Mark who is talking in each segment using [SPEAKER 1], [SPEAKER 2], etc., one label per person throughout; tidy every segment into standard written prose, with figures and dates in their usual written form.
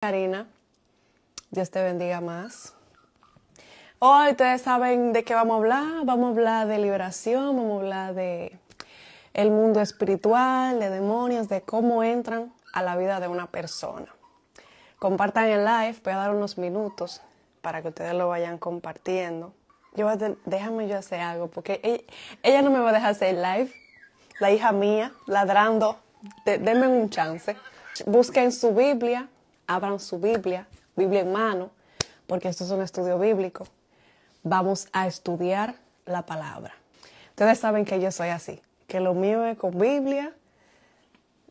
[SPEAKER 1] Karina, Dios te bendiga más. Hoy ustedes saben de qué vamos a hablar. Vamos a hablar de liberación, vamos a hablar de el mundo espiritual, de demonios, de cómo entran a la vida de una persona. Compartan el live, voy a dar unos minutos para que ustedes lo vayan compartiendo. Déjame yo hacer algo, porque ella no me va a dejar hacer live. La hija mía, ladrando, denme un chance. Busquen su Biblia, abran su Biblia en mano, porque esto es un estudio bíblico. Vamos a estudiar la palabra. Ustedes saben que yo soy así, que lo mío es con Biblia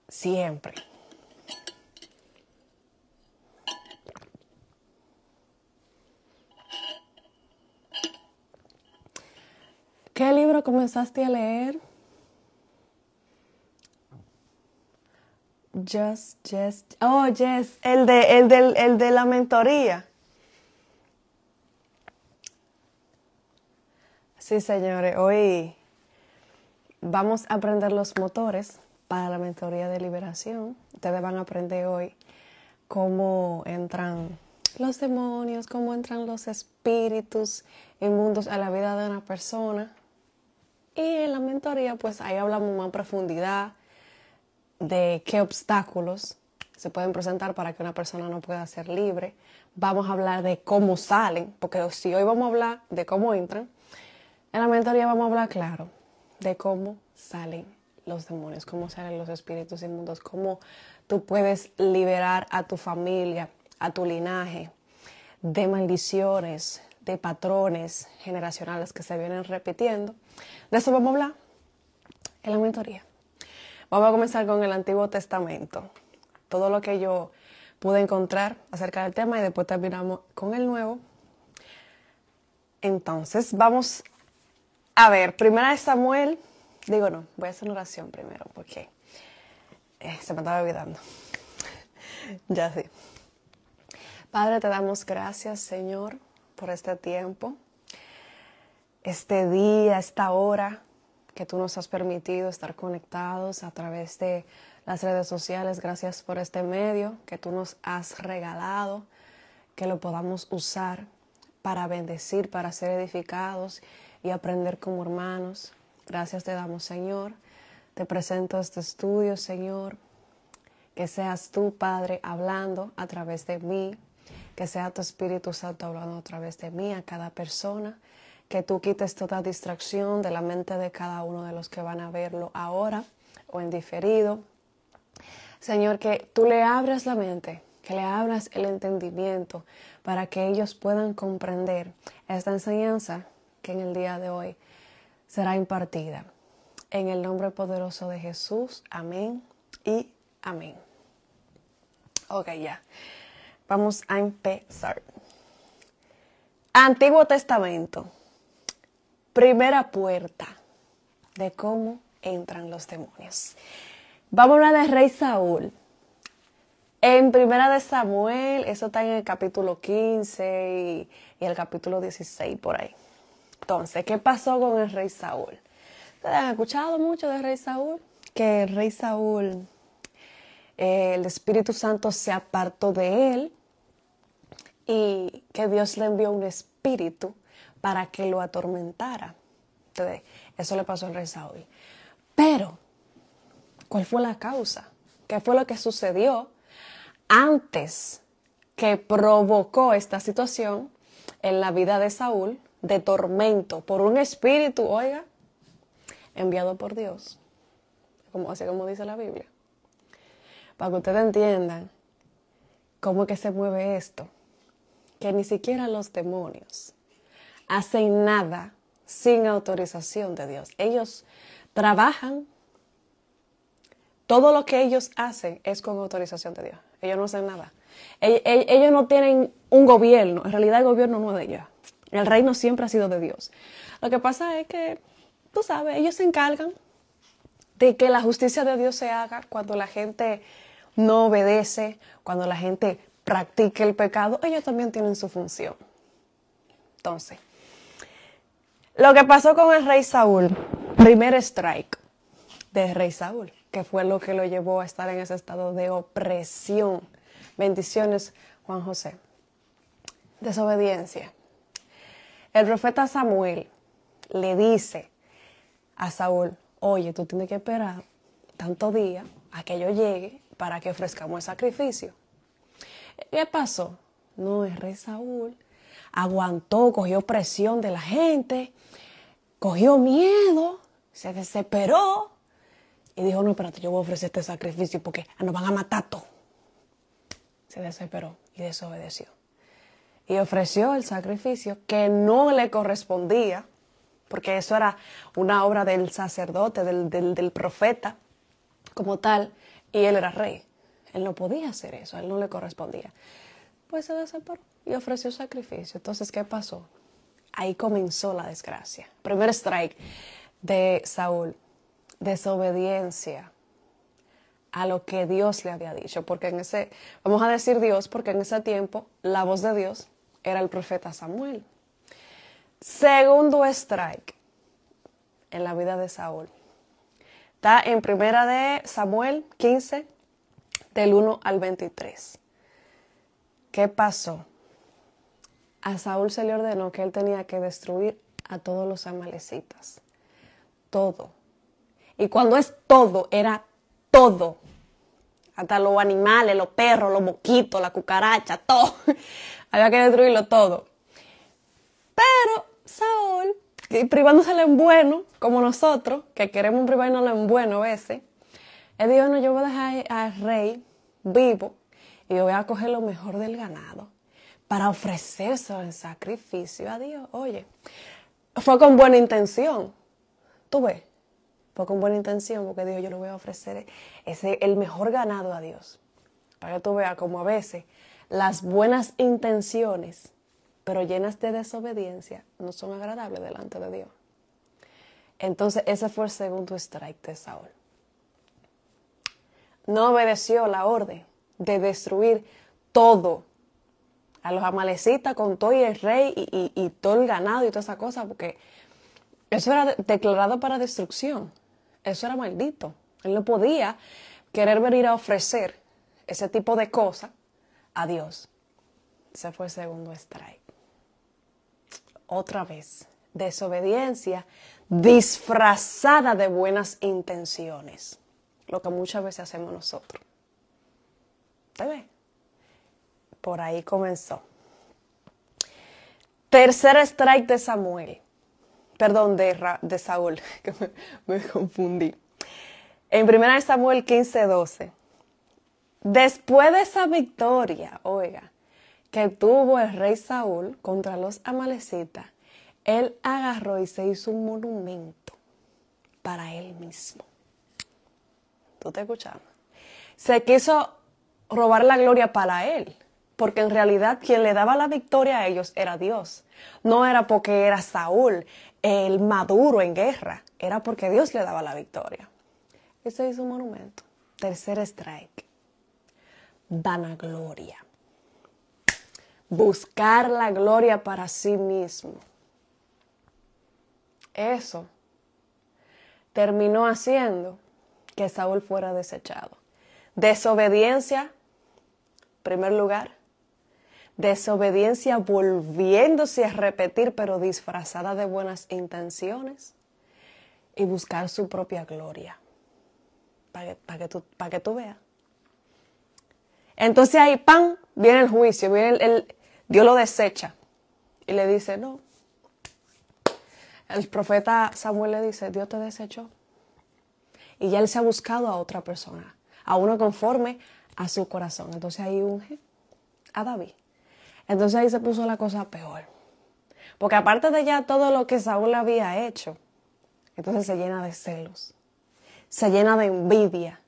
[SPEAKER 1] siempre. ¿Qué libro comenzaste a leer? El de la mentoría. Sí, señores, hoy vamos a aprender los motores para la mentoría de liberación. Ustedes van a aprender hoy cómo entran los demonios, cómo entran los espíritus inmundos a la vida de una persona. Y en la mentoría, pues ahí hablamos más en profundidad de qué obstáculos se pueden presentar para que una persona no pueda ser libre. Vamos a hablar de cómo salen, porque si hoy vamos a hablar de cómo entran, en la mentoría vamos a hablar, claro, de cómo salen los demonios, cómo salen los espíritus inmundos, cómo tú puedes liberar a tu familia, a tu linaje, de maldiciones, de patrones generacionales que se vienen repitiendo. De eso vamos a hablar en la mentoría. Vamos a comenzar con el Antiguo Testamento. Todo lo que yo pude encontrar acerca del tema y después terminamos con el Nuevo. Entonces, vamos a ver, Primera de Samuel. Voy a hacer una oración primero porque se me estaba olvidando. Ya sí. Padre, te damos gracias, Señor, por este tiempo, este día, esta hora que tú nos has permitido estar conectados a través de las redes sociales. Gracias por este medio que tú nos has regalado, que lo podamos usar para bendecir, para ser edificados y aprender como hermanos. Gracias te damos, Señor. Te presento este estudio, Señor. Que seas tú, Padre, hablando a través de mí. Que sea tu Espíritu Santo hablando a través de mí a cada persona. Que tú quites toda distracción de la mente de cada uno de los que van a verlo ahora o en diferido. Señor, que tú le abras la mente, que le abras el entendimiento para que ellos puedan comprender esta enseñanza que en el día de hoy será impartida. En el nombre poderoso de Jesús, amén y amén. Ok, ya. Vamos a empezar. Antiguo Testamento. Primera puerta de cómo entran los demonios. Vamos a hablar del rey Saúl. En Primera de Samuel, eso está en el capítulo 15 y el capítulo 16 por ahí. Entonces, ¿qué pasó con el rey Saúl? ¿Ustedes han escuchado mucho del rey Saúl? Que el rey Saúl, el Espíritu Santo se apartó de él y que Dios le envió un espíritu para que lo atormentara. Entonces, eso le pasó al rey Saúl. Pero, ¿cuál fue la causa? ¿Qué fue lo que sucedió antes que provocó esta situación en la vida de Saúl de tormento por un espíritu, oiga, enviado por Dios? Así como dice la Biblia. Para que ustedes entiendan cómo es que se mueve esto. Que ni siquiera los demonios hacen nada sin autorización de Dios. Ellos trabajan, todo lo que ellos hacen es con autorización de Dios. Ellos no hacen nada. Ellos no tienen un gobierno. En realidad el gobierno no es de ellos. El reino siempre ha sido de Dios. Lo que pasa es que, tú sabes, ellos se encargan de que la justicia de Dios se haga cuando la gente no obedece, cuando la gente practica el pecado. Ellos también tienen su función. Entonces, lo que pasó con el rey Saúl, primer strike del rey Saúl, que fue lo que lo llevó a estar en ese estado de opresión Bendiciones, Juan José. Desobediencia. El profeta Samuel le dice a Saúl, oye, tú tienes que esperar tantos días a que yo llegue para que ofrezcamos el sacrificio. ¿Qué pasó? No, el rey Saúl aguantó, cogió presión de la gente, cogió miedo, se desesperó y dijo, no, espérate, yo voy a ofrecer este sacrificio porque nos van a matar todos. Se desesperó y desobedeció. Y ofreció el sacrificio que no le correspondía, porque eso era una obra del sacerdote, del profeta como tal, y él era rey. Él no podía hacer eso, a él no le correspondía. Pues se desesperó y ofreció sacrificio. Entonces, ¿qué pasó? Ahí comenzó la desgracia. Primer strike de Saúl, desobediencia a lo que Dios le había dicho, porque vamos a decir Dios, porque en ese tiempo la voz de Dios era el profeta Samuel. Segundo strike en la vida de Saúl. Está en primera de Samuel 15, del 1 al 23. ¿Qué pasó? A Saúl se le ordenó que él tenía que destruir a todos los amalecitas. Todo. Y cuando es todo, era todo. Hasta los animales, los perros, los mosquitos, la cucaracha, todo. Había que destruirlo todo. Pero Saúl, privándoselo en bueno, como nosotros, que queremos privarnos en bueno a veces, él dijo, no, yo voy a dejar al rey vivo y yo voy a coger lo mejor del ganado para ofrecerse en sacrificio a Dios. Oye, fue con buena intención. ¿Tú ves? Fue con buena intención porque dijo, yo le voy a ofrecer el mejor ganado a Dios. Para que tú veas como a veces las buenas intenciones, pero llenas de desobediencia, no son agradables delante de Dios. Entonces ese fue el segundo strike de Saúl. No obedeció la orden de destruir todo a los amalecitas con todo y el rey y todo el ganado y toda esa cosa, porque eso era declarado para destrucción. Eso era maldito. Él no podía querer venir a ofrecer ese tipo de cosas a Dios. Ese fue el segundo strike. Otra vez, desobediencia disfrazada de buenas intenciones. Lo que muchas veces hacemos nosotros. ¿Te ves? Por ahí comenzó. Tercer strike de Samuel. Perdón, de Saúl, que me confundí. En 1 Samuel 15:12. Después de esa victoria, oiga, que tuvo el rey Saúl contra los amalecitas, él agarró y se hizo un monumento para él mismo. ¿Tú te escuchando? Se quiso robar la gloria para él, porque en realidad quien le daba la victoria a ellos era Dios. No era porque era Saúl el maduro en guerra, era porque Dios le daba la victoria. Y se hizo un monumento. Tercer strike. Vanagloria. Buscar la gloria para sí mismo. Eso terminó haciendo que Saúl fuera desechado. Desobediencia, primer lugar. Desobediencia volviéndose a repetir, pero disfrazada de buenas intenciones. Y buscar su propia gloria. Para que tú veas. Entonces ahí, ¡pam!, viene el juicio. Dios lo desecha. Y le dice, no. El profeta Samuel le dice, Dios te desechó. Y ya él se ha buscado a otra persona. A uno conforme a su corazón. Entonces ahí unge a David. Entonces ahí se puso la cosa peor. Porque aparte de ya todo lo que Saúl había hecho, entonces se llena de celos, se llena de envidia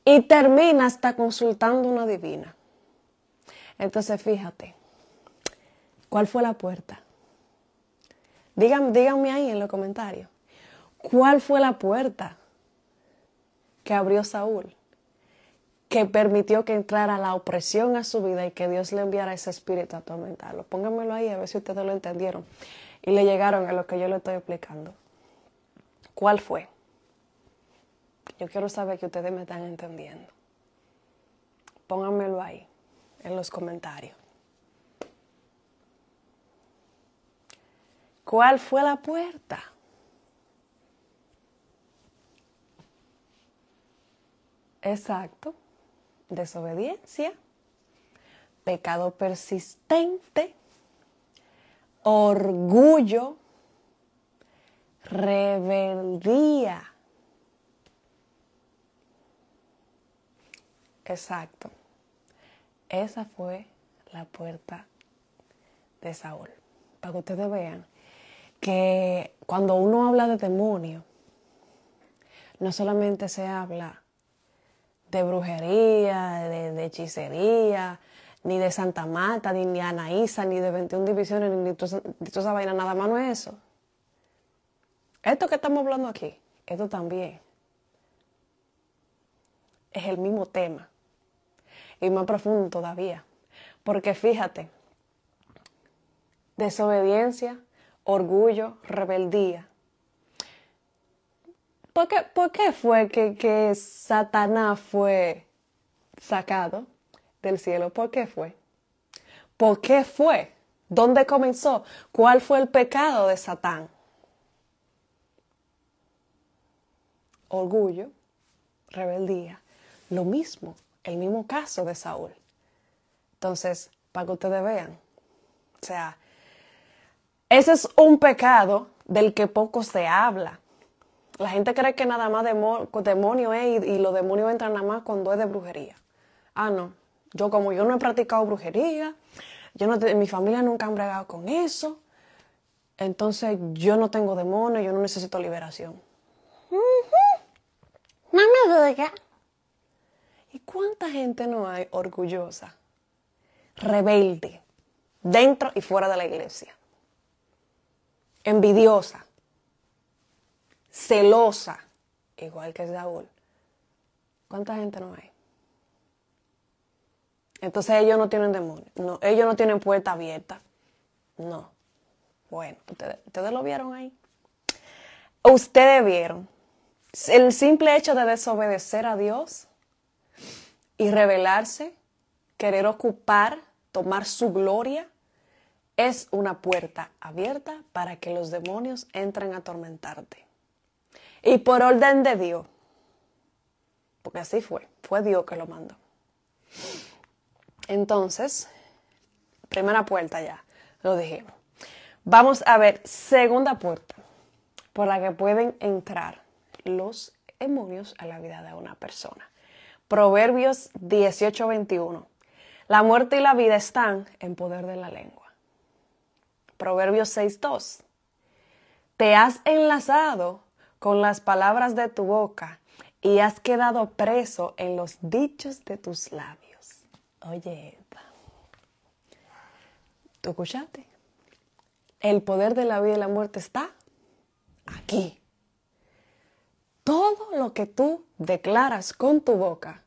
[SPEAKER 1] y termina hasta consultando una divina. Entonces fíjate, ¿cuál fue la puerta? Díganme ahí en los comentarios, ¿cuál fue la puerta que abrió Saúl? Que permitió que entrara la opresión a su vida y que Dios le enviara ese espíritu a atormentarlo. Pónganmelo ahí a ver si ustedes lo entendieron y le llegaron a lo que yo le estoy explicando. ¿Cuál fue? Yo quiero saber que ustedes me están entendiendo. Pónganmelo ahí. en los comentarios. ¿Cuál fue la puerta? Exacto. Desobediencia, pecado persistente, orgullo, rebeldía. Exacto. Esa fue la puerta de Saúl. Para que ustedes vean que cuando uno habla de demonio, no solamente se habla de brujería, de hechicería, ni de Santa Marta, ni de Anaísa, ni de 21 divisiones, ni de toda esa vaina, nada más no es eso. Esto que estamos hablando aquí, esto también es el mismo tema y más profundo todavía. Porque fíjate, desobediencia, orgullo, rebeldía. ¿Por qué fue que Satanás fue sacado del cielo? ¿Por qué fue? ¿Por qué fue? ¿Dónde comenzó? ¿Cuál fue el pecado de Satán? Orgullo, rebeldía. Lo mismo, el mismo caso de Saúl. Entonces, para que ustedes vean, o sea, ese es un pecado del que poco se habla. La gente cree que nada más demonio es y los demonios entran nada más cuando es de brujería. Ah, no. Como yo no he practicado brujería, mi familia nunca han bregado con eso, entonces yo no tengo demonios, yo no necesito liberación. No me digas. ¿Y cuánta gente no hay orgullosa, rebelde, dentro y fuera de la iglesia? Envidiosa, celosa, igual que Saúl. ¿Cuánta gente no hay? Entonces ellos no tienen demonio, no, ellos no tienen puerta abierta. No. Bueno, ustedes lo vieron ahí. Ustedes vieron el simple hecho de desobedecer a Dios y rebelarse, querer ocupar, tomar su gloria, es una puerta abierta para que los demonios entren a atormentarte. Y por orden de Dios, porque así fue Dios que lo mandó. Entonces, primera puerta ya, lo dijimos. Vamos a ver, segunda puerta por la que pueden entrar los demonios a la vida de una persona. Proverbios 18:21. La muerte y la vida están en poder de la lengua. Proverbios 6:2. Te has enlazado con las palabras de tu boca y has quedado preso en los dichos de tus labios. Oye, ¿tú escuchaste? El poder de la vida y la muerte está aquí. Todo lo que tú declaras con tu boca,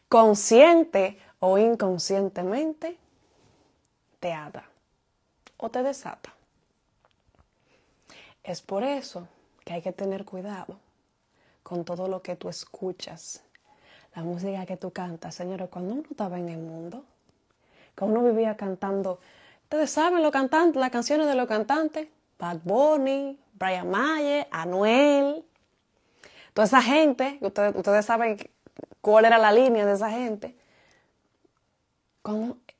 [SPEAKER 1] consciente o inconscientemente, te ata o te desata. Es por eso que hay que tener cuidado con todo lo que tú escuchas. La música que tú cantas, señores, cuando uno estaba en el mundo, cuando uno vivía cantando, ustedes saben las canciones de los cantantes, Bad Bunny, Brian Mayer, Anuel, toda esa gente, ustedes saben cuál era la línea de esa gente.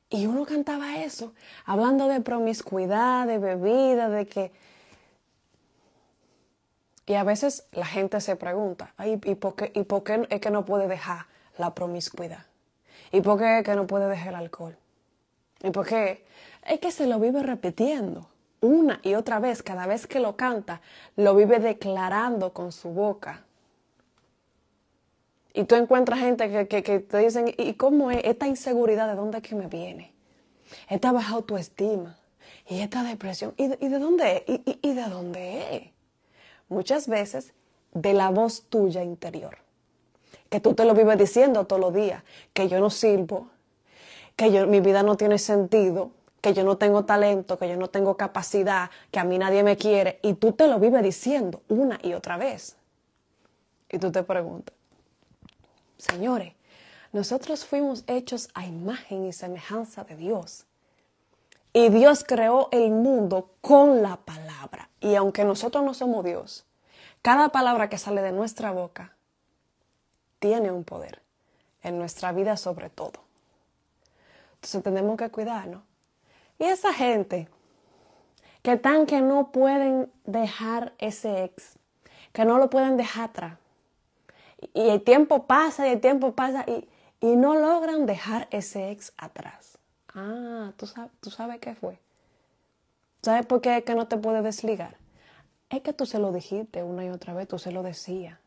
[SPEAKER 1] Y uno cantaba eso, hablando de promiscuidad, de bebida, de que... Y a veces la gente se pregunta, ¿y por qué es que no puede dejar la promiscuidad? ¿Y por qué es que no puede dejar el alcohol? ¿Y por qué? Es que se lo vive repitiendo una y otra vez, cada vez que lo canta, lo vive declarando con su boca. Y tú encuentras gente que te dicen, ¿y cómo es esta inseguridad? ¿De dónde es que me viene? Esta baja autoestima y esta depresión. ¿Y de dónde es? ¿Y de dónde es? Muchas veces de la voz tuya interior, que tú te lo vives diciendo todos los días, que yo no sirvo, que mi vida no tiene sentido, que yo no tengo talento, que yo no tengo capacidad, que a mí nadie me quiere, y tú te lo vives diciendo una y otra vez. Y tú te preguntas, señores, Nosotros fuimos hechos a imagen y semejanza de Dios. Y Dios creó el mundo con la palabra. Y aunque nosotros no somos Dios, cada palabra que sale de nuestra boca tiene un poder en nuestra vida sobre todo. Entonces tenemos que cuidarnos. Y esa gente que no pueden dejar ese ex, que no lo pueden dejar atrás. Y el tiempo pasa y y no logran dejar ese ex atrás. Ah, ¿tú sabes qué fue? ¿Sabes por qué es que no te puedes desligar? Es que tú se lo dijiste una y otra vez, tú se lo decías.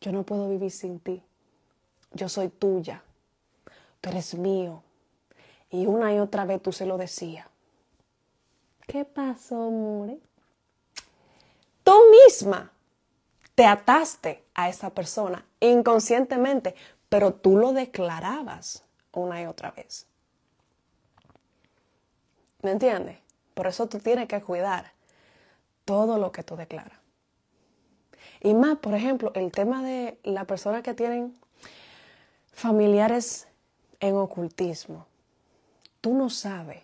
[SPEAKER 1] Yo no puedo vivir sin ti. Yo soy tuya. Tú eres mío. Y una y otra vez tú se lo decías. ¿Qué pasó, More? Tú misma te ataste a esa persona inconscientemente, pero tú lo declarabas una y otra vez. ¿Me entiendes? Por eso tú tienes que cuidar todo lo que tú declaras. Y más, por ejemplo, el tema de las personas que tienen familiares en ocultismo. Tú no sabes,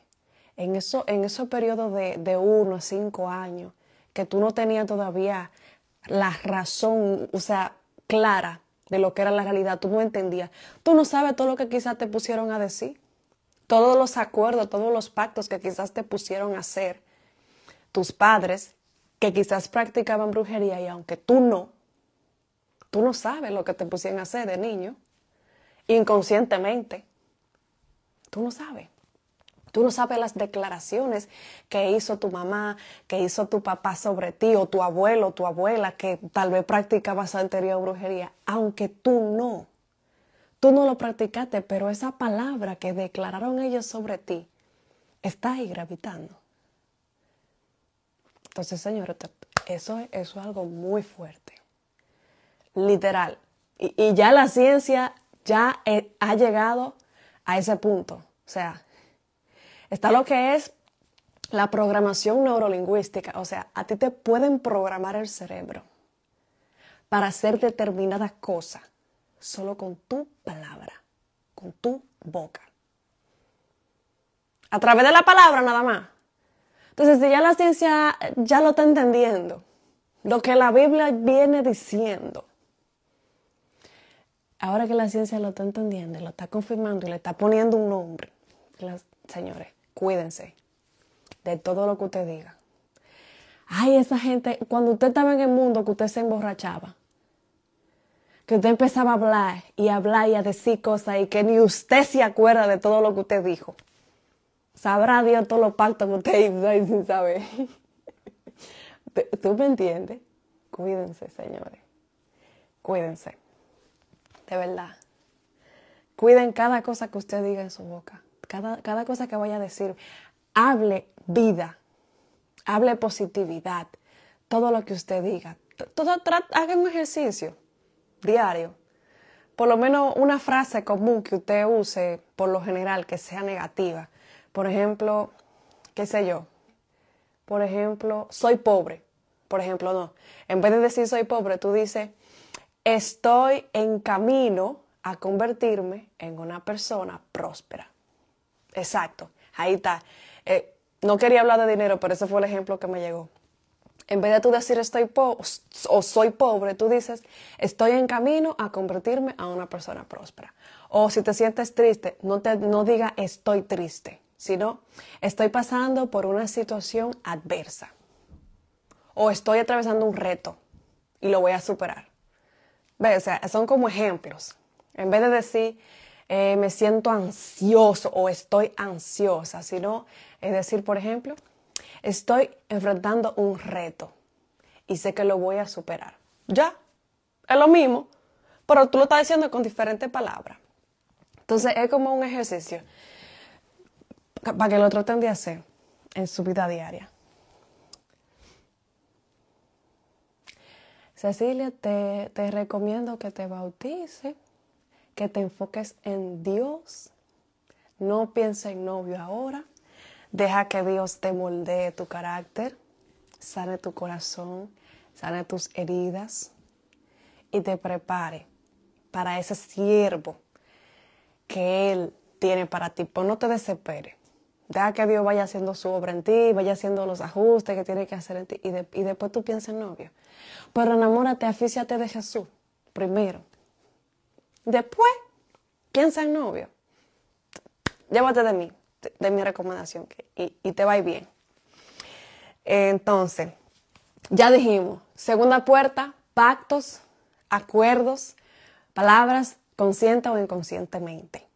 [SPEAKER 1] en esos periodos de 1 a 5 años, que tú no tenías todavía la razón, o sea, clara de lo que era la realidad, tú no entendías. Tú no sabes todo lo que quizás te pusieron a decir, todos los acuerdos, todos los pactos que quizás te pusieron a hacer tus padres, que quizás practicaban brujería y aunque tú no sabes lo que te pusieron a hacer de niño, inconscientemente, tú no sabes. Tú no sabes las declaraciones que hizo tu mamá, que hizo tu papá sobre ti, o tu abuelo, o tu abuela, que tal vez practicaba santería o brujería, aunque tú no lo practicaste, pero esa palabra que declararon ellos sobre ti está ahí gravitando. Entonces, señores, eso es algo muy fuerte, literal. Y ya la ciencia ya ha llegado a ese punto, o sea, está lo que es la programación neurolingüística. O sea, a ti te pueden programar el cerebro para hacer determinadas cosas solo con tu palabra, con tu boca. A través de la palabra nada más. Entonces, si ya la ciencia ya lo está entendiendo, lo que la Biblia viene diciendo, ahora que la ciencia lo está entendiendo, lo está confirmando y le está poniendo un nombre, señores, cuídense de todo lo que usted diga. Ay, esa gente, cuando usted estaba en el mundo, que usted se emborrachaba, que usted empezaba a hablar y a decir cosas y que ni usted se acuerda de todo lo que usted dijo. Sabrá Dios todos los pactos que usted hizo ahí sin saber. ¿Tú me entiendes? Cuídense, señores. Cuídense. De verdad. Cuiden cada cosa que usted diga en su boca. Cada cosa que vaya a decir. Hable vida. Hable positividad. Todo lo que usted diga. Haga un ejercicio diario. Por lo menos una frase común que usted use, por lo general, que sea negativa. Por ejemplo, qué sé yo. Por ejemplo, soy pobre. Por ejemplo, no. En vez de decir soy pobre, tú dices, estoy en camino a convertirme en una persona próspera. Exacto. Ahí está. No quería hablar de dinero, pero ese fue el ejemplo que me llegó. En vez de tú decir estoy pobre o soy pobre, tú dices estoy en camino a convertirme a una persona próspera. O si te sientes triste, no diga estoy triste, sino estoy pasando por una situación adversa. O estoy atravesando un reto y lo voy a superar. ¿Ves? O sea, son como ejemplos. En vez de decir me siento ansioso o estoy ansiosa, sino es decir, por ejemplo, estoy enfrentando un reto y sé que lo voy a superar. Ya, es lo mismo, pero tú lo estás diciendo con diferentes palabras. Entonces es como un ejercicio para que lo traten de hacer en su vida diaria. Cecilia, te recomiendo que te bautices, que te enfoques en Dios. No pienses en novio ahora. Deja que Dios te moldee tu carácter, sane tu corazón, sane tus heridas y te prepare para ese siervo que Él tiene para ti. Pues no te desesperes. Deja que Dios vaya haciendo su obra en ti, vaya haciendo los ajustes que tiene que hacer en ti. Y después tú piensas en novio. Pero enamórate, afíciate de Jesús primero. Después, piensa en novio. Llévate de mí, de mi recomendación, y te va a ir bien. Entonces, ya dijimos, segunda puerta, pactos, acuerdos, palabras, consciente o inconscientemente.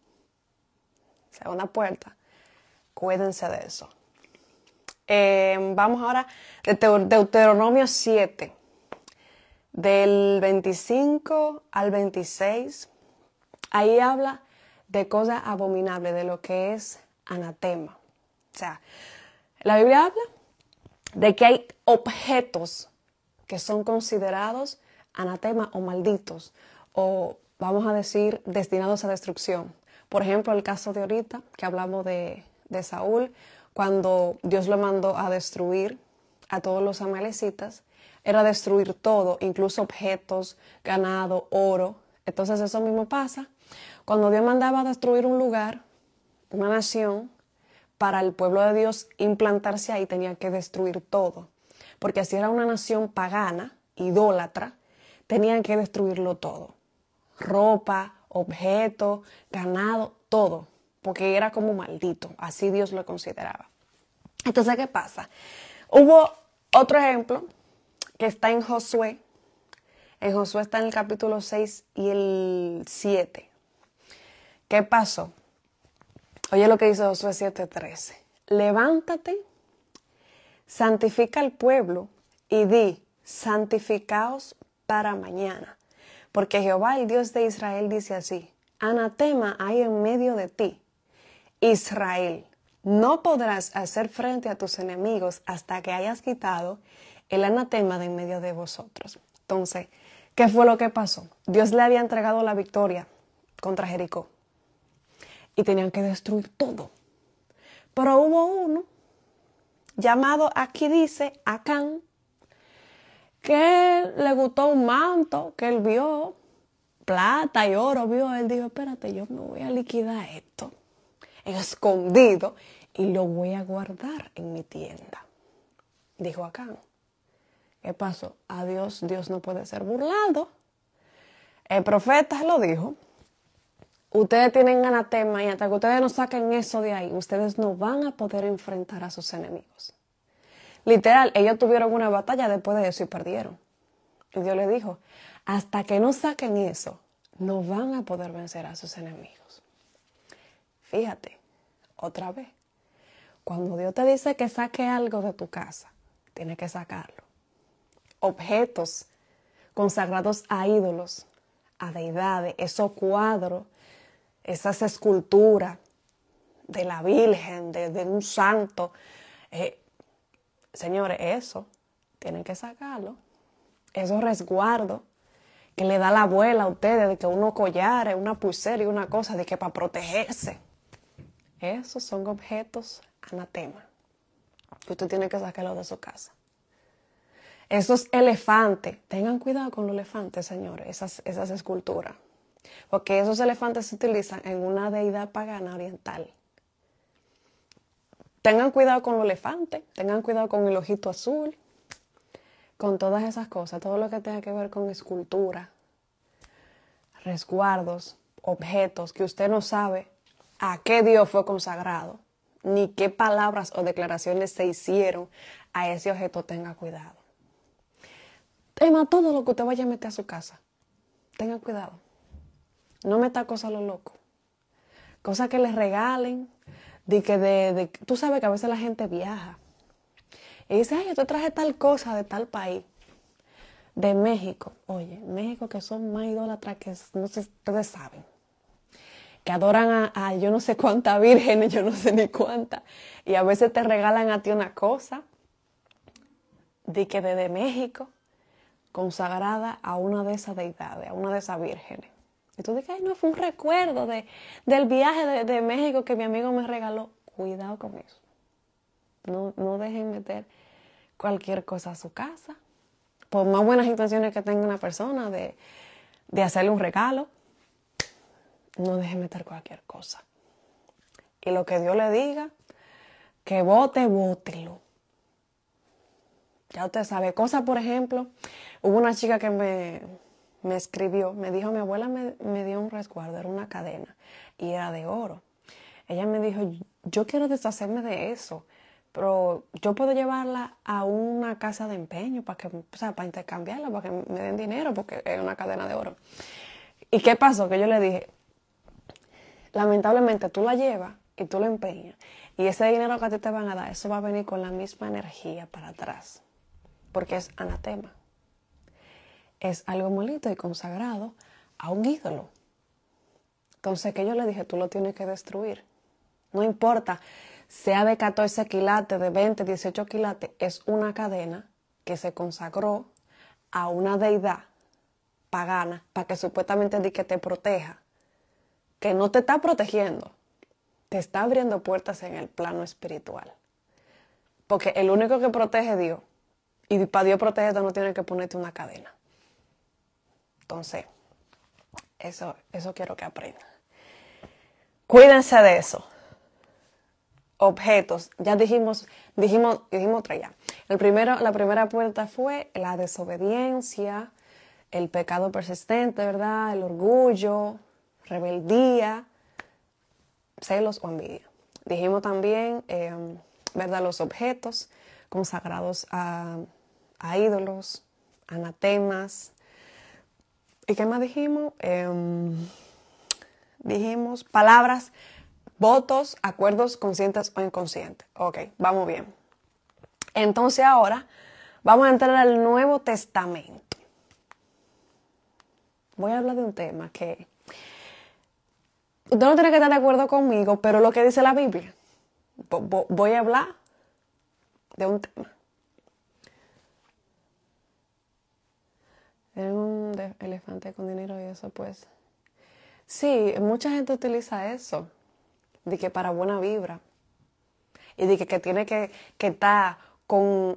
[SPEAKER 1] Segunda puerta, cuídense de eso. Vamos ahora de Deuteronomio 7, del 25 al 26. Ahí habla de cosas abominables, de lo que es anatema. O sea, la Biblia habla de que hay objetos que son considerados anatema o malditos, o vamos a decir, destinados a destrucción. Por ejemplo, el caso de ahorita, que hablamos de Saúl, cuando Dios lo mandó a destruir a todos los amalecitas, era destruir todo, incluso objetos, ganado, oro. Entonces eso mismo pasa cuando Dios mandaba a destruir un lugar, una nación. Para el pueblo de Dios implantarse ahí tenía que destruir todo, porque si era una nación pagana, idólatra, tenían que destruirlo todo. Ropa, objetos, ganado, todo, porque era como maldito, así Dios lo consideraba. Entonces, ¿qué pasa? Hubo otro ejemplo que está en Josué. En Josué está en el capítulo 6 y el 7. ¿Qué pasó? Oye lo que dice Josué 7:13. Levántate, santifica al pueblo y di, santificaos para mañana. Porque Jehová, el Dios de Israel, dice así, anatema hay en medio de ti, Israel. No podrás hacer frente a tus enemigos hasta que hayas quitado el anatema de en medio de vosotros. Entonces, ¿qué fue lo que pasó? Dios le había entregado la victoria contra Jericó. Y tenían que destruir todo. Pero hubo uno, llamado, aquí dice, Acán, que le gustó un manto, que él vio, plata y oro vio. Él dijo, espérate, yo me voy a liquidar esto, escondido, y lo voy a guardar en mi tienda. Dijo Acán. ¿Qué pasó? A Dios no puede ser burlado. El profeta lo dijo. Ustedes tienen anatema y hasta que ustedes no saquen eso de ahí, ustedes no van a poder enfrentar a sus enemigos. Literal, ellos tuvieron una batalla después de eso y perdieron. Y Dios les dijo, hasta que no saquen eso, no van a poder vencer a sus enemigos. Fíjate, otra vez, cuando Dios te dice que saque algo de tu casa, tienes que sacarlo. Objetos consagrados a ídolos, a deidades, esos cuadros, esas esculturas de la Virgen, de un santo. Señores, eso tienen que sacarlo. Esos resguardos que le da la abuela a ustedes de que unos collares, una pulsera y una cosa de que para protegerse. Esos son objetos anatema. Y usted tiene que sacarlo de su casa. Esos elefantes, tengan cuidado con los elefantes, señores, esas esculturas. Porque esos elefantes se utilizan en una deidad pagana oriental. Tengan cuidado con los elefantes, tengan cuidado con el ojito azul, con todas esas cosas, todo lo que tenga que ver con escultura, resguardos, objetos que usted no sabe a qué Dios fue consagrado, ni qué palabras o declaraciones se hicieron a ese objeto, tenga cuidado. Tema todo lo que usted vaya a meter a su casa, tenga cuidado. No meta cosas a lo loco. Cosas que les regalen. Tú sabes que a veces la gente viaja. Y dice, ay, yo te traje tal cosa de tal país. De México. Oye, México que son más idólatras que no sé, ustedes saben. Que adoran a yo no sé cuántas vírgenes, yo no sé ni cuántas. Y a veces te regalan a ti una cosa. Desde México. Consagrada a una de esas deidades, a una de esas vírgenes. Y tú dices, ay, no, fue un recuerdo del viaje de México que mi amigo me regaló. Cuidado con eso. No dejen meter cualquier cosa a su casa. Por más buenas intenciones que tenga una persona de hacerle un regalo, no deje meter cualquier cosa. Y lo que Dios le diga, que bótelo. Ya usted sabe. Cosas, por ejemplo, hubo una chica que me escribió, me dijo, mi abuela me dio un resguardo, era una cadena, y era de oro. Ella me dijo, yo quiero deshacerme de eso, pero yo puedo llevarla a una casa de empeño para intercambiarla, para que me den dinero, porque es una cadena de oro. ¿Y qué pasó? Que yo le dije, lamentablemente tú la llevas y tú la empeñas, y ese dinero que a ti te van a dar, eso va a venir con la misma energía para atrás, porque es anatema. Es algo molito y consagrado a un ídolo. Entonces, que yo le dije, tú lo tienes que destruir. No importa, sea de 14 quilates, de 20, 18 quilates, es una cadena que se consagró a una deidad pagana para que supuestamente di que te proteja, que no te está protegiendo, te está abriendo puertas en el plano espiritual. Porque el único que protege es Dios, y para Dios protegerte no tiene que ponerte una cadena. Entonces, eso quiero que aprendan. Cuídense de eso. Objetos, ya dijimos otra ya. La primera puerta fue la desobediencia, el pecado persistente, ¿verdad? El orgullo, rebeldía, celos o envidia. Dijimos también, ¿verdad? Los objetos consagrados a ídolos, anatemas. ¿Y qué más dijimos? Dijimos palabras, votos, acuerdos conscientes o inconscientes. Ok, vamos bien. Entonces ahora vamos a entrar al Nuevo Testamento. Voy a hablar de un tema que usted no tiene que estar de acuerdo conmigo, pero lo que dice la Biblia. Voy a hablar de un tema. Es un elefante con dinero y eso pues. Sí, mucha gente utiliza eso. De que para buena vibra. Y de que tiene que estar con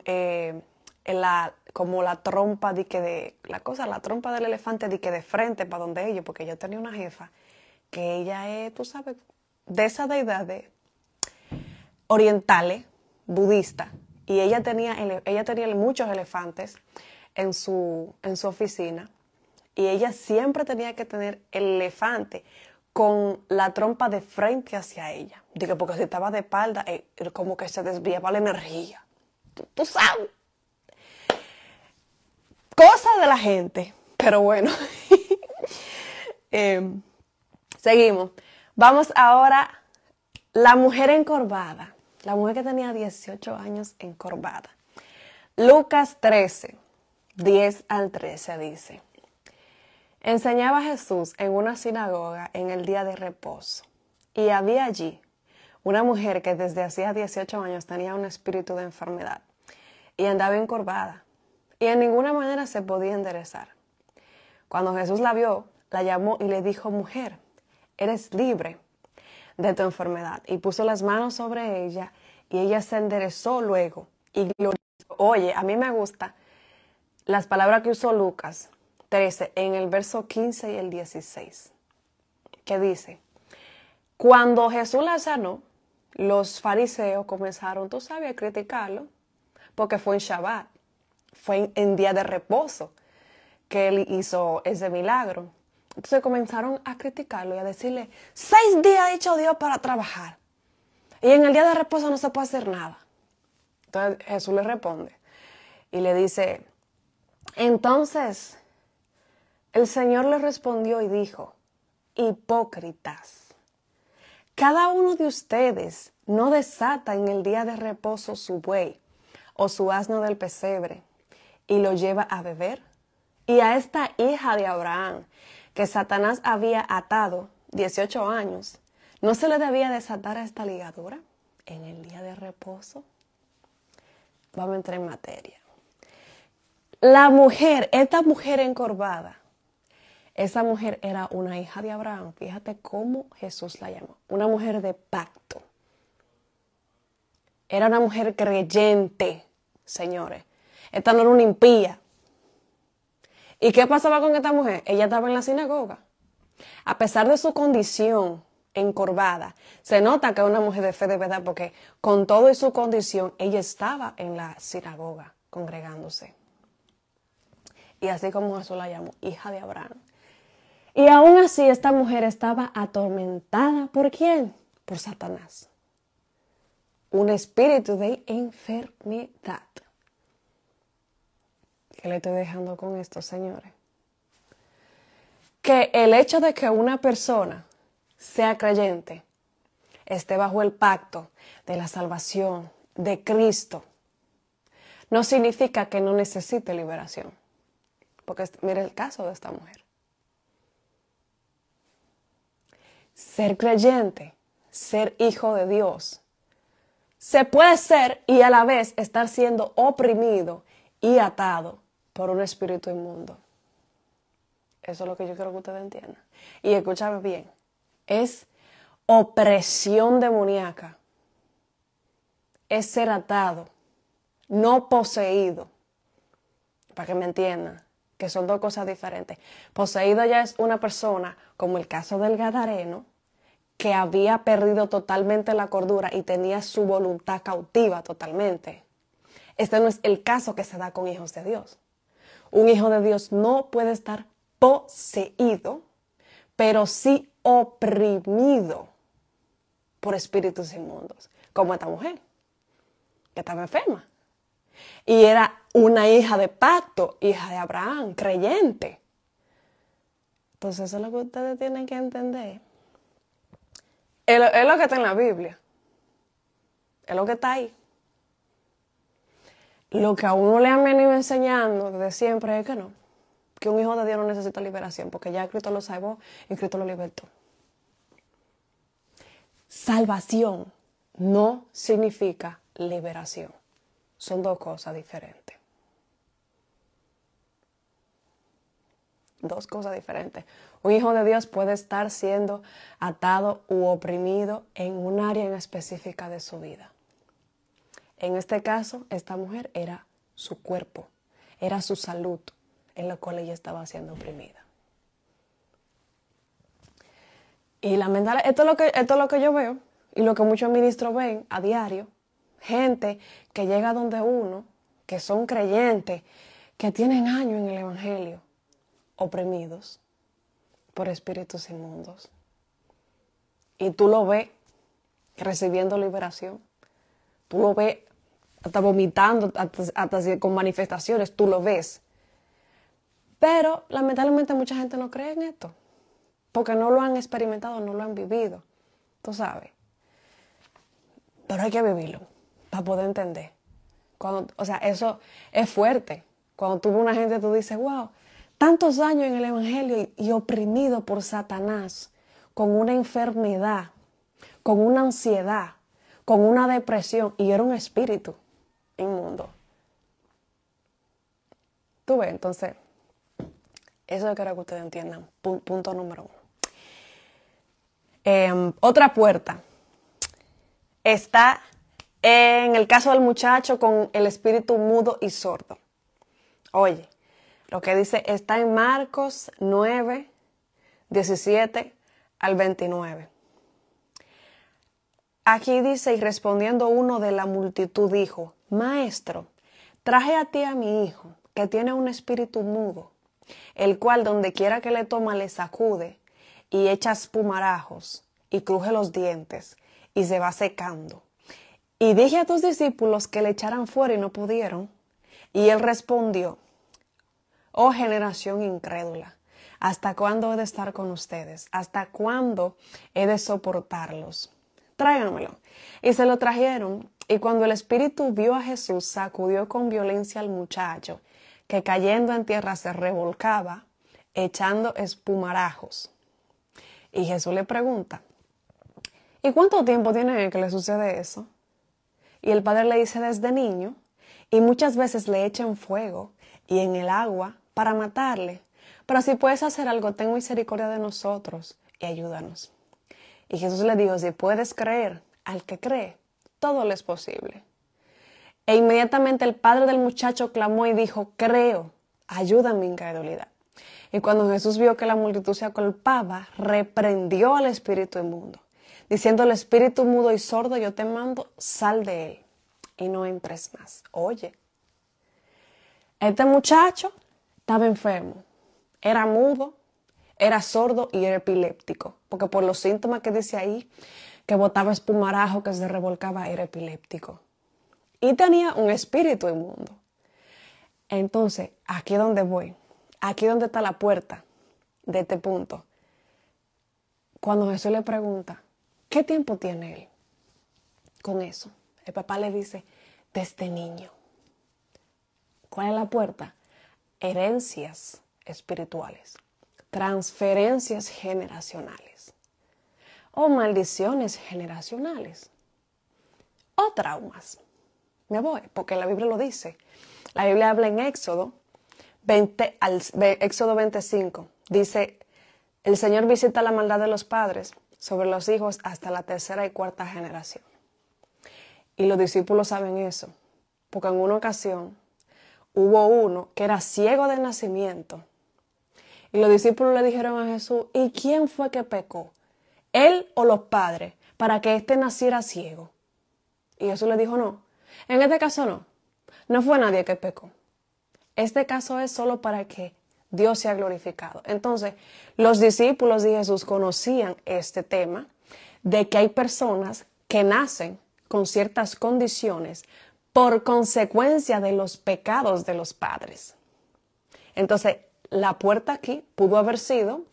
[SPEAKER 1] como la trompa la trompa del elefante de frente para donde ellos. Porque yo tenía una jefa que ella es, tú sabes, de esa deidad orientales, budista. Y ella tenía muchos elefantes en su oficina, y ella siempre tenía que tener el elefante con la trompa de frente hacia ella. Digo, porque si estaba de espalda, como que se desviaba la energía. Tú sabes. Cosa de la gente. Pero bueno. Seguimos. Vamos ahora, la mujer encorvada. La mujer que tenía 18 años encorvada. Lucas 13. 10 al 13 dice, enseñaba Jesús en una sinagoga en el día de reposo, y había allí una mujer que desde hacía 18 años tenía un espíritu de enfermedad y andaba encorvada, y en ninguna manera se podía enderezar. Cuando Jesús la vio, la llamó y le dijo, mujer, eres libre de tu enfermedad, y puso las manos sobre ella, y ella se enderezó luego y glorificó. Oye, a mí me gusta las palabras que usó Lucas 13 en el verso 15 y el 16, que dice, cuando Jesús la sanó, los fariseos comenzaron, tú sabes, a criticarlo, porque fue en Shabbat, fue en día de reposo que él hizo ese milagro. Entonces comenzaron a criticarlo y a decirle, 6 días ha hecho Dios para trabajar, y en el día de reposo no se puede hacer nada. Entonces Jesús le responde y le dice, entonces el Señor le respondió y dijo, hipócritas, cada uno de ustedes no desata en el día de reposo su buey o su asno del pesebre y lo lleva a beber. Y a esta hija de Abraham, que Satanás había atado 18 años, ¿no se le debía desatar a esta ligadura en el día de reposo? Vamos a entrar en materia. La mujer, esta mujer encorvada, esa mujer era una hija de Abraham. Fíjate cómo Jesús la llamó. Una mujer de pacto. Era una mujer creyente, señores. Esta no era una impía. ¿Y qué pasaba con esta mujer? Ella estaba en la sinagoga. A pesar de su condición encorvada, se nota que es una mujer de fe de verdad porque con todo y su condición, ella estaba en la sinagoga congregándose. Y así como Jesús la llamó, hija de Abraham. Y aún así esta mujer estaba atormentada. ¿Por quién? Por Satanás. Un espíritu de enfermedad. ¿Qué le estoy dejando con esto, señores? Que el hecho de que una persona sea creyente, esté bajo el pacto de la salvación de Cristo, no significa que no necesite liberación. Porque mire el caso de esta mujer. Ser creyente, ser hijo de Dios, se puede ser y a la vez estar siendo oprimido y atado por un espíritu inmundo. Eso es lo que yo quiero que ustedes entiendan. Y escúchame bien, es opresión demoníaca, es ser atado, no poseído, para que me entiendan, que son dos cosas diferentes. Poseído ya es una persona, como el caso del Gadareno, que había perdido totalmente la cordura y tenía su voluntad cautiva totalmente. Este no es el caso que se da con hijos de Dios. Un hijo de Dios no puede estar poseído, pero sí oprimido por espíritus inmundos, como esta mujer, que estaba enferma. Y era una hija de pacto, hija de Abraham, creyente. Entonces eso es lo que ustedes tienen que entender. Es lo que está en la Biblia. Es lo que está ahí. Lo que a uno le han venido enseñando desde siempre es que no. Que un hijo de Dios no necesita liberación, porque ya Cristo lo salvó y Cristo lo libertó. Salvación no significa liberación. Son dos cosas diferentes. Dos cosas diferentes. Un hijo de Dios puede estar siendo atado u oprimido en un área en específica de su vida. En este caso, esta mujer era su cuerpo, era su salud, en la cual ella estaba siendo oprimida. Y lamentablemente, esto es lo que yo veo y lo que muchos ministros ven a diario. Gente que llega donde uno, que son creyentes, que tienen años en el evangelio, oprimidos por espíritus inmundos. Y tú lo ves recibiendo liberación. Tú lo ves hasta vomitando, hasta con manifestaciones, tú lo ves. Pero lamentablemente mucha gente no cree en esto, porque no lo han experimentado, no lo han vivido. Tú sabes. Pero hay que vivirlo para poder entender. Eso es fuerte. Cuando tú ves una gente, tú dices, wow, tantos años en el evangelio y oprimido por Satanás, con una enfermedad, con una ansiedad, con una depresión, y era un espíritu inmundo. Tú ves, entonces, eso es quiero que ustedes entiendan. Punto número 1. Otra puerta está en el caso del muchacho con el espíritu mudo y sordo. Oye, lo que dice está en Marcos 9, 17 al 29. Aquí dice, y respondiendo uno de la multitud dijo, Maestro, traje a ti a mi hijo, que tiene un espíritu mudo, el cual donde quiera que le toma le sacude y echa espumarajos y cruje los dientes y se va secando. Y dije a tus discípulos que le echaran fuera y no pudieron. Y él respondió, oh generación incrédula, ¿hasta cuándo he de estar con ustedes? ¿Hasta cuándo he de soportarlos? Tráiganmelo. Y se lo trajeron. Y cuando el espíritu vio a Jesús, sacudió con violencia al muchacho, que cayendo en tierra se revolcaba, echando espumarajos. Y Jesús le pregunta, ¿y cuánto tiempo tiene que le sucede eso? Y el padre le dice, desde niño, y muchas veces le echan fuego y en el agua para matarle. Pero si puedes hacer algo, ten misericordia de nosotros y ayúdanos. Y Jesús le dijo, si puedes creer, al que cree, todo le es posible. E inmediatamente el padre del muchacho clamó y dijo, creo, ayuda en mi incredulidad. Y cuando Jesús vio que la multitud se acolpaba, reprendió al espíritu inmundo, diciendo al espíritu mudo y sordo, yo te mando, sal de él y no entres más. Oye, este muchacho estaba enfermo, era mudo, era sordo y era epiléptico, porque por los síntomas que dice ahí, que botaba espumarajo, que se revolcaba, era epiléptico. Y tenía un espíritu inmundo. Entonces, aquí es donde voy. Aquí es donde está la puerta de este punto. Cuando Jesús le pregunta, ¿qué tiempo tiene él con eso? El papá le dice, desde niño. ¿Cuál es la puerta? Herencias espirituales, transferencias generacionales o maldiciones generacionales o traumas. Me voy, porque la Biblia lo dice. La Biblia habla en Éxodo 25. Dice, el Señor visita la maldad de los padres sobre los hijos hasta la tercera y cuarta generación. Y los discípulos saben eso, porque en una ocasión hubo uno que era ciego de nacimiento. Y los discípulos le dijeron a Jesús, ¿y quién fue que pecó? ¿Él o los padres? Para que éste naciera ciego. Y Jesús le dijo, no, en este caso no. No fue nadie que pecó. Este caso es solo para que Dios sea glorificado. Entonces, los discípulos de Jesús conocían este tema de que hay personas que nacen con ciertas condiciones por consecuencia de los pecados de los padres. Entonces, la puerta aquí pudo haber sido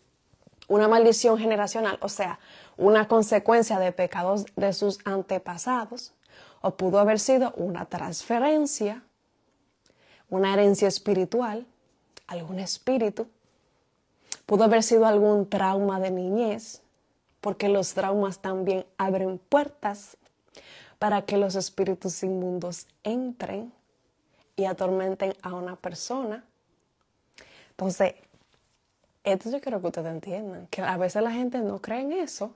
[SPEAKER 1] una maldición generacional, o sea, una consecuencia de pecados de sus antepasados, o pudo haber sido una transferencia, una herencia espiritual, algún espíritu. Pudo haber sido algún trauma de niñez, porque los traumas también abren puertas para que los espíritus inmundos entren y atormenten a una persona. Entonces, esto yo quiero que ustedes entiendan, que a veces la gente no cree en eso.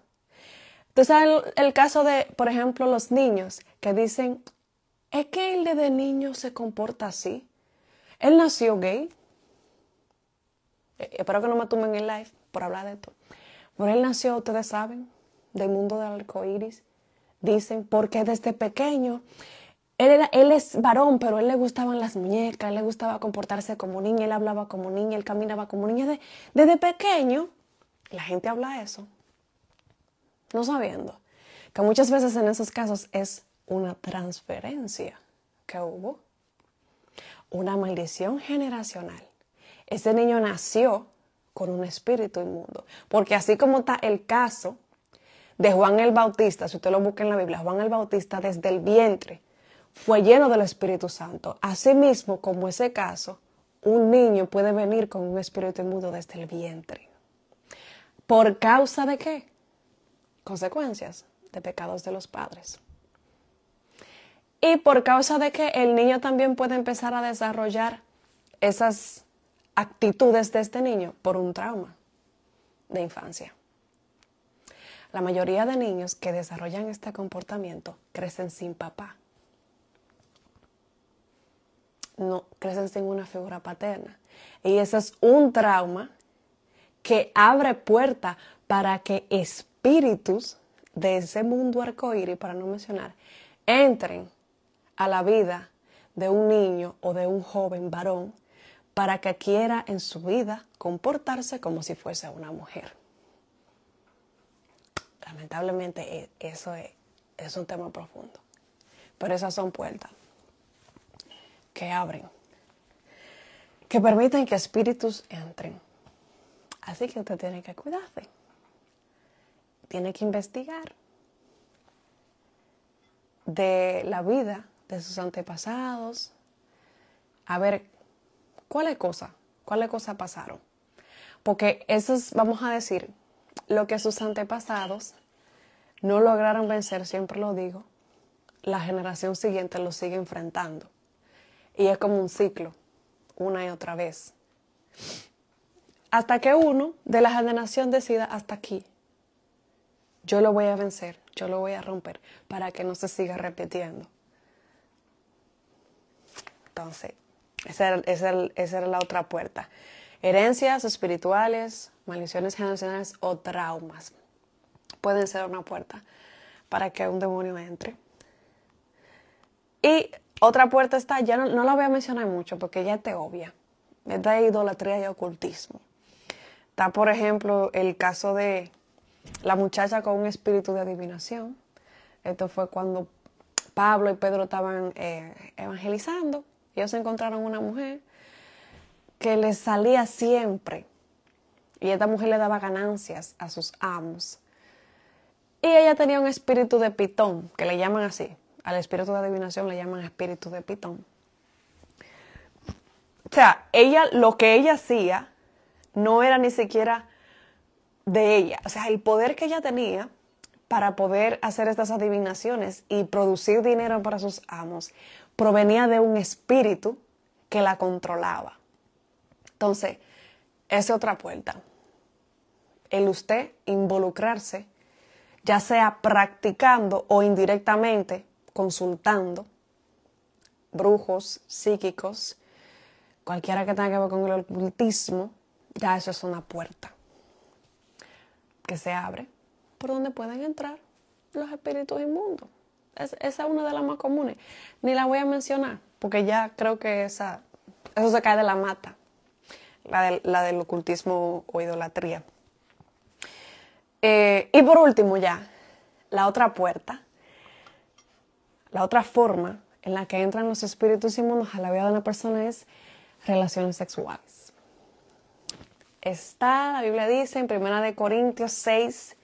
[SPEAKER 1] Tú sabes el caso de, por ejemplo, los niños que dicen, es que él desde niño se comporta así. Él nació gay. Espero que no me tumben el live por hablar de esto. Pero él nació, ustedes saben, del mundo del arco iris. Dicen, porque desde pequeño, él es varón, pero a él le gustaban las muñecas, a él le gustaba comportarse como niña, él hablaba como niña, él caminaba como niña. Desde pequeño, la gente habla eso, no sabiendo que muchas veces en esos casos es una transferencia que hubo, una maldición generacional. Ese niño nació con un espíritu inmundo, porque así como está el caso de Juan el Bautista, si usted lo busca en la Biblia, Juan el Bautista desde el vientre fue lleno del Espíritu Santo. Asimismo, como ese caso, un niño puede venir con un espíritu inmundo desde el vientre. ¿Por causa de qué? Consecuencias de pecados de los padres. Y por causa de que el niño también puede empezar a desarrollar esas actitudes de este niño por un trauma de infancia. La mayoría de niños que desarrollan este comportamiento crecen sin papá. No, crecen sin una figura paterna. Y ese es un trauma que abre puerta para que espíritus de ese mundo arcoíris, para no mencionar, entren a la vida de un niño o de un joven varón para que quiera en su vida comportarse como si fuese una mujer. Lamentablemente eso es un tema profundo. Pero esas son puertas que abren, que permiten que espíritus entren. Así que usted tiene que cuidarse. Tiene que investigar de la vida de sus antepasados. A ver, ¿cuáles cosas pasaron? Porque eso es, vamos a decir, lo que sus antepasados no lograron vencer, siempre lo digo, la generación siguiente lo sigue enfrentando. Y es como un ciclo, una y otra vez. Hasta que uno de la generación decida, hasta aquí, yo lo voy a vencer, yo lo voy a romper, para que no se siga repitiendo. Entonces, esa era la otra puerta. Herencias espirituales, maldiciones generacionales o traumas pueden ser una puerta para que un demonio entre. Y otra puerta está, ya no la voy a mencionar mucho porque ya es obvia, es de idolatría y ocultismo. Está, por ejemplo, el caso de la muchacha con un espíritu de adivinación. Esto fue cuando Pablo y Pedro estaban evangelizando. Ellos encontraron una mujer que les salía siempre. Y esta mujer le daba ganancias a sus amos. Y ella tenía un espíritu de pitón, que le llaman así. Al espíritu de adivinación le llaman espíritu de pitón. O sea, lo que ella hacía no era ni siquiera de ella. O sea, el poder que ella tenía para poder hacer estas adivinaciones y producir dinero para sus amos provenía de un espíritu que la controlaba. Entonces, esa es otra puerta. El usted involucrarse, ya sea practicando o indirectamente consultando brujos, psíquicos, cualquiera que tenga que ver con el ocultismo, ya eso es una puerta que se abre por donde pueden entrar los espíritus inmundos. Esa es una de las más comunes. Ni la voy a mencionar porque ya creo que eso se cae de la mata, la del ocultismo o idolatría. Y por último ya, la otra puerta, la otra forma en la que entran los espíritus inmundos a la vida de una persona es relaciones sexuales. La Biblia dice en 1 Corintios 6,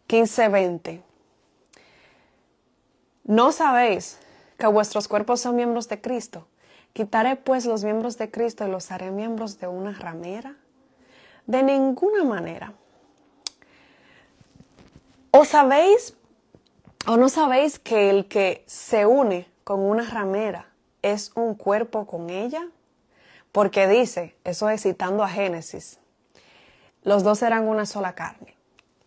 [SPEAKER 1] 15, 20. ¿No sabéis que vuestros cuerpos son miembros de Cristo? ¿Quitaré pues los miembros de Cristo y los haré miembros de una ramera? De ninguna manera. ¿O sabéis o no sabéis que el que se une con una ramera es un cuerpo con ella? Porque dice, eso es citando a Génesis, los dos serán una sola carne,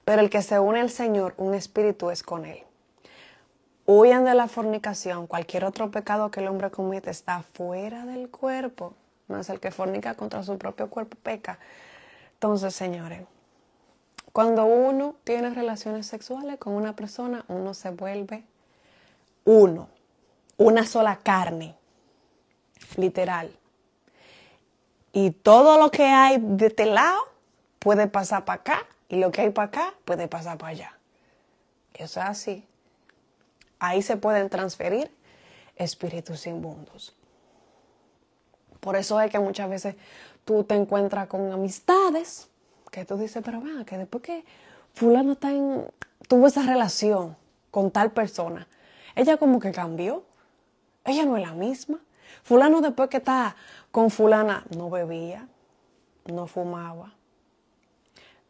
[SPEAKER 1] pero el que se une al Señor, un espíritu es con él. Huyan de la fornicación. Cualquier otro pecado que el hombre comete está fuera del cuerpo. No es el que fornica contra su propio cuerpo peca. Entonces, señores, cuando uno tiene relaciones sexuales con una persona, uno se vuelve uno, una sola carne, literal. Y todo lo que hay de este lado puede pasar para acá y lo que hay para acá puede pasar para allá. Eso es así. Ahí se pueden transferir espíritus inmundos. Por eso es que muchas veces tú te encuentras con amistades que tú dices, pero vea, que después que fulano tuvo esa relación con tal persona, ella como que cambió. Ella no es la misma. Fulano después que está con fulana no bebía, no fumaba,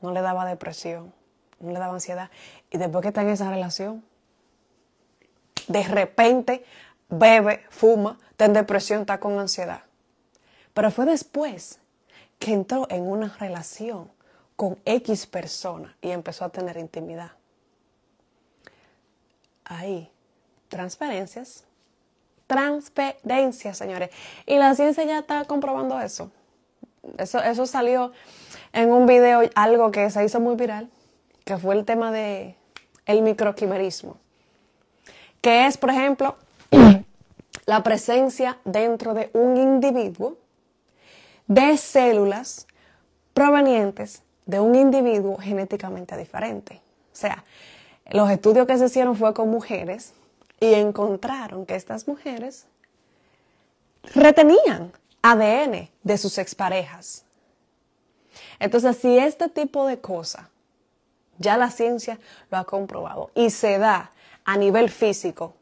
[SPEAKER 1] no le daba depresión, no le daba ansiedad. Y después que está en esa relación, de repente bebe, fuma, está en depresión, está con ansiedad. Pero fue después que entró en una relación con X persona y empezó a tener intimidad. Ahí, transferencias, señores. Y la ciencia ya está comprobando eso. Eso salió en un video, algo que se hizo muy viral, que fue el tema de el microquimerismo. Que es, por ejemplo, la presencia dentro de un individuo de células provenientes de un individuo genéticamente diferente. O sea, los estudios que se hicieron fue con mujeres y encontraron que estas mujeres retenían ADN de sus exparejas. Entonces, si este tipo de cosas ya la ciencia lo ha comprobado y se da a nivel físico,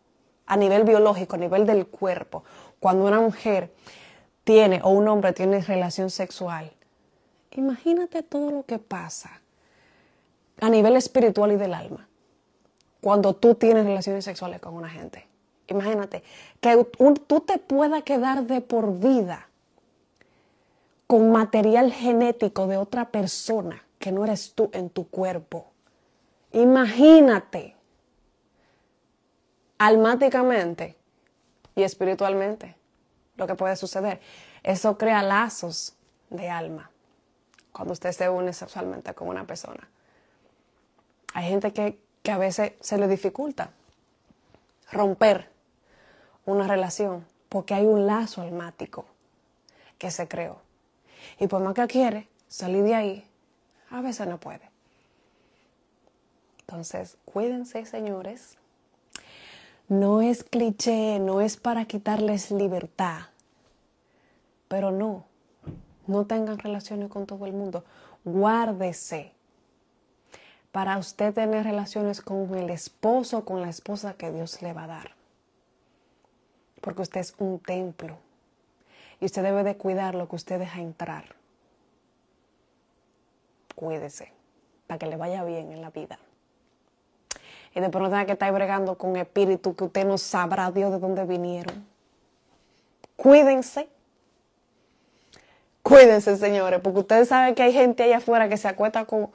[SPEAKER 1] a nivel biológico, a nivel del cuerpo, cuando una mujer tiene o un hombre tiene relación sexual, imagínate todo lo que pasa a nivel espiritual y del alma cuando tú tienes relaciones sexuales con una gente. Imagínate que tú te puedas quedar de por vida con material genético de otra persona que no eres tú en tu cuerpo. Imagínate, almáticamente y espiritualmente, lo que puede suceder. Eso crea lazos de alma. cuando usted se une sexualmente con una persona. Hay gente que a veces se le dificulta romper una relación porque hay un lazo almático que se creó. Y por más que quiere salir de ahí, a veces no puede. Entonces, cuídense, señores. No es cliché, no es para quitarles libertad. Pero no tengan relaciones con todo el mundo. Guárdese para usted tener relaciones con el esposo o con la esposa que Dios le va a dar. Porque usted es un templo y usted debe de cuidar lo que usted deja entrar. Cuídese para que le vaya bien en la vida. Y después no tenga que estar bregando con espíritus que usted no sabrá Dios de dónde vinieron. Cuídense. Cuídense, señores, porque ustedes saben que hay gente allá afuera que se acuesta con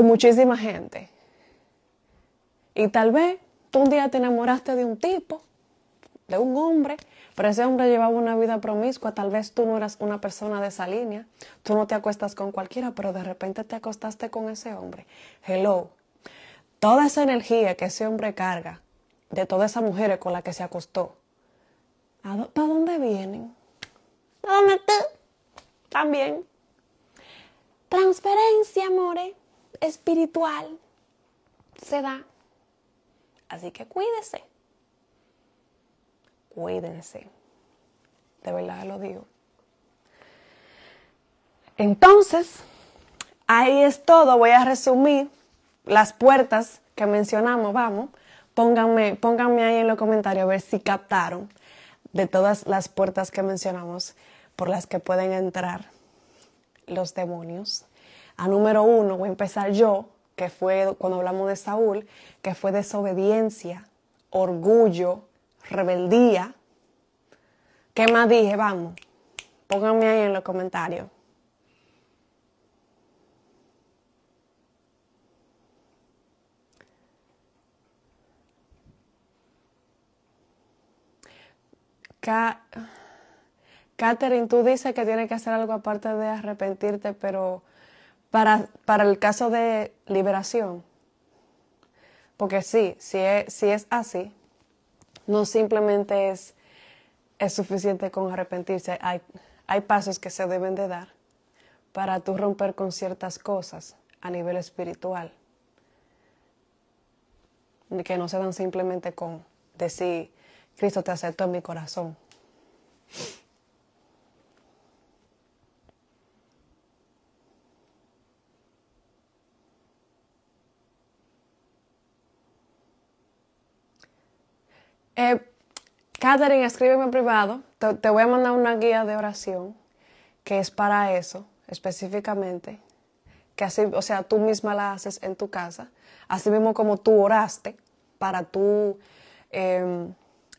[SPEAKER 1] muchísima gente. Y tal vez tú un día te enamoraste de un tipo, de un hombre, pero ese hombre llevaba una vida promiscua. Tal vez tú no eras una persona de esa línea. Tú no te acuestas con cualquiera, pero de repente te acostaste con ese hombre. Hello. Toda esa energía que ese hombre carga, de todas esas mujeres con las que se acostó, ¿para dónde vienen? ¿Para dónde tú? También. Transferencia, amores, espiritual, se da. Así que cuídese. Cuídense. De verdad lo digo. Entonces, ahí es todo. Voy a resumir las puertas que mencionamos. Vamos, pónganme ahí en los comentarios a ver si captaron de todas las puertas que mencionamos por las que pueden entrar los demonios. A número 1 voy a empezar yo, que fue cuando hablamos de Saúl, que fue desobediencia, orgullo, rebeldía. ¿Qué más dije? Vamos, pónganme ahí en los comentarios. Catherine, tú dices que tienes que hacer algo aparte de arrepentirte, pero para el caso de liberación, porque sí, si es así, no simplemente es suficiente con arrepentirse. Hay pasos que se deben de dar para tú romper con ciertas cosas a nivel espiritual, que no se dan simplemente con decir, Cristo te aceptó en mi corazón. Catherine, escríbeme en privado. Te voy a mandar una guía de oración que es para eso, específicamente. Que así, o sea, tú misma la haces en tu casa. Así mismo como tú oraste para tú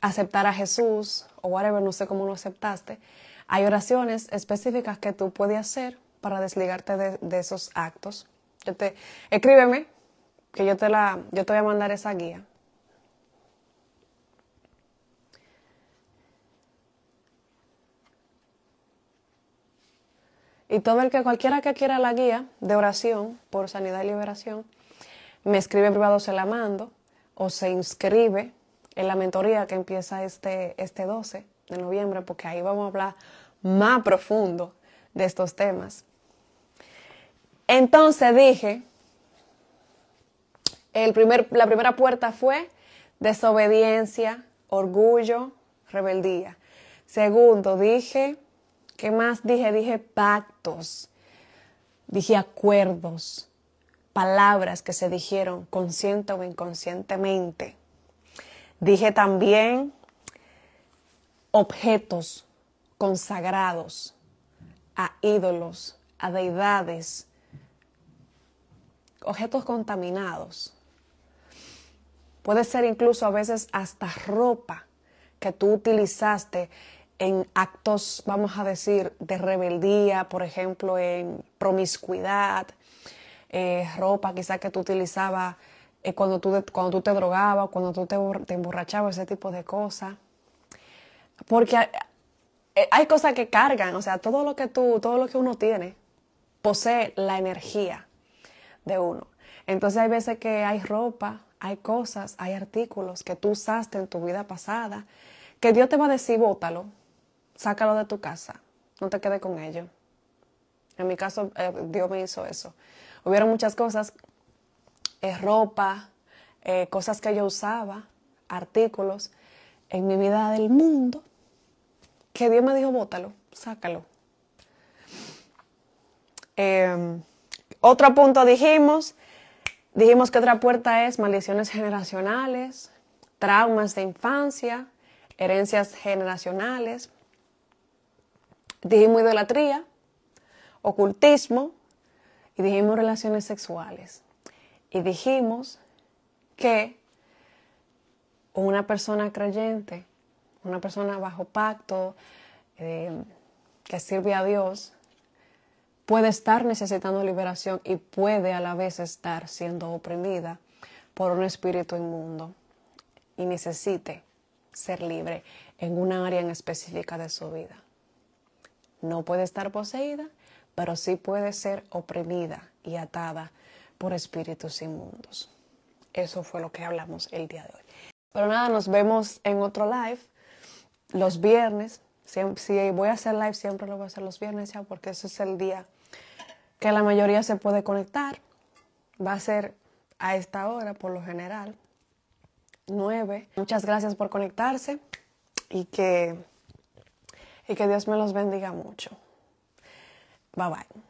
[SPEAKER 1] aceptar a Jesús o whatever, no sé cómo lo aceptaste. Hay oraciones específicas que tú puedes hacer para desligarte de esos actos. Escríbeme, que yo te voy a mandar esa guía. Y cualquiera que quiera la guía de oración por sanidad y liberación, me escribe en privado, se la mando, o se inscribe en la mentoría que empieza este 12 de noviembre, porque ahí vamos a hablar más profundo de estos temas. Entonces dije, la primera puerta fue desobediencia, orgullo, rebeldía. Segundo, dije, ¿qué más dije? Dije pactos, dije acuerdos, palabras que se dijeron consciente o inconscientemente. Dije también objetos consagrados a ídolos, a deidades, objetos contaminados. Puede ser incluso a veces hasta ropa que tú utilizaste en actos, vamos a decir, de rebeldía, por ejemplo, en promiscuidad, ropa quizás que tú utilizabas cuando tú te drogabas, cuando tú te emborrachabas, ese tipo de cosas. Porque hay cosas que cargan, o sea, todo lo que uno tiene posee la energía de uno. Entonces hay veces que hay ropa, hay cosas, hay artículos que tú usaste en tu vida pasada, que Dios te va a decir, bótalo, sácalo de tu casa, no te quedes con ello. En mi caso, Dios me hizo eso. Hubieron muchas cosas, ropa, cosas que yo usaba, artículos en mi vida del mundo, que Dios me dijo, bótalo, sácalo. Otro punto dijimos que otra puerta es maldiciones generacionales, traumas de infancia, herencias generacionales. Dijimos idolatría, ocultismo y dijimos relaciones sexuales. Y dijimos que una persona creyente, una persona bajo pacto, que sirve a Dios, puede estar necesitando liberación y puede a la vez estar siendo oprimida por un espíritu inmundo y necesite ser libre en una área en específica de su vida. No puede estar poseída, pero sí puede ser oprimida y atada por espíritus inmundos. Eso fue lo que hablamos el día de hoy. Pero nada, nos vemos en otro live los viernes. Si voy a hacer live, siempre lo voy a hacer los viernes ya, porque ese es el día que la mayoría se puede conectar. Va a ser a esta hora, por lo general, 9. Muchas gracias por conectarse y que Dios me los bendiga mucho. Bye bye.